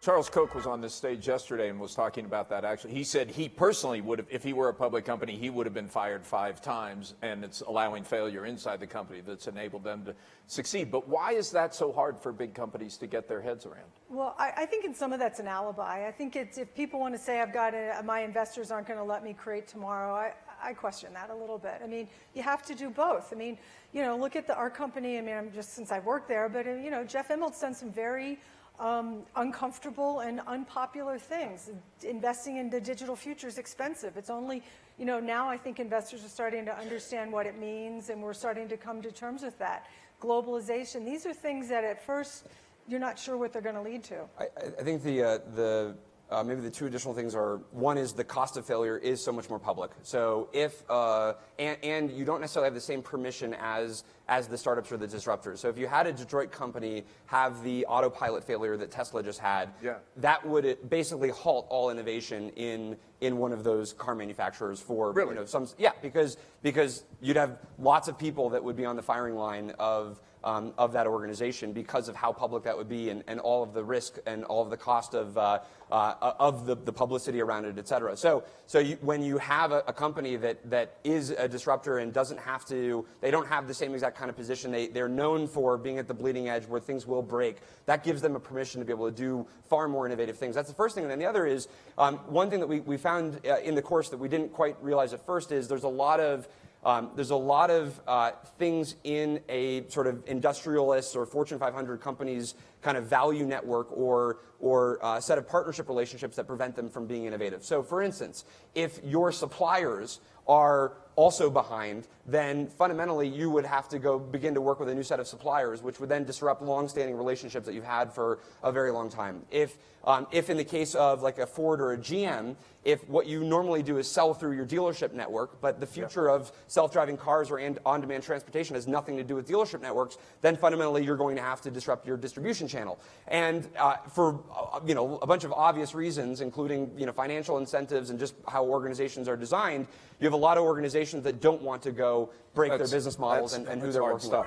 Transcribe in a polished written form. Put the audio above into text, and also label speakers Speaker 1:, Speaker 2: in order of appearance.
Speaker 1: Charles Koch was on this stage yesterday and was talking about that. Actually, he said he personally would have, if he were a public company, he would have been fired 5 times, and it's allowing failure inside the company that's enabled them to succeed. But why is that so hard for big companies to get their heads around?
Speaker 2: Well, I think in some of that's an alibi. I think it's, if people want to say, my investors aren't going to let me create tomorrow, I question that a little bit. I mean, you have to do both. I mean, you know, look at our company. I mean, I'm just, since I've worked there, but you know, Jeff Immelt's done some very uncomfortable and unpopular things. Investing in the digital future is expensive. It's only, you know, now I think investors are starting to understand what it means, and we're starting to come to terms with that. Globalization, these are things that at first you're not sure what they're going to lead to.
Speaker 3: I think maybe the 2 additional things are, one is the cost of failure is so much more public. So if, and you don't necessarily have the same permission as the startups or the disruptors. So if you had a Detroit company have the autopilot failure that Tesla just had, that would basically halt all innovation in one of those car manufacturers for,
Speaker 1: really?
Speaker 3: You know, because you'd have lots of people that would be on the firing line of that organization because of how public that would be, and all of the risk and all of the cost of the publicity around it, et cetera. So when you have a company that is a disruptor and doesn't have to, they don't have the same exact kind of position, they're known for being at the bleeding edge where things will break, that gives them a permission to be able to do far more innovative things. That's the first thing. And then the other is, one thing that we found in the course that we didn't quite realize at first is there's a lot of things in a sort of industrialist or Fortune 500 companies kind of value network or set of partnership relationships that prevent them from being innovative. So for instance, if your suppliers are also behind, then fundamentally you would have to begin to work with a new set of suppliers, which would then disrupt long-standing relationships that you've had for a very long time. If in the case of like a Ford or a GM, if what you normally do is sell through your dealership network, but the future of self-driving cars or on-demand transportation has nothing to do with dealership networks, then fundamentally you're going to have to disrupt your distribution channel. And for you know, a bunch of obvious reasons, including, you know, financial incentives and just how organizations are designed, you have a lot of organizations that don't want to go break their business models and who they're working with.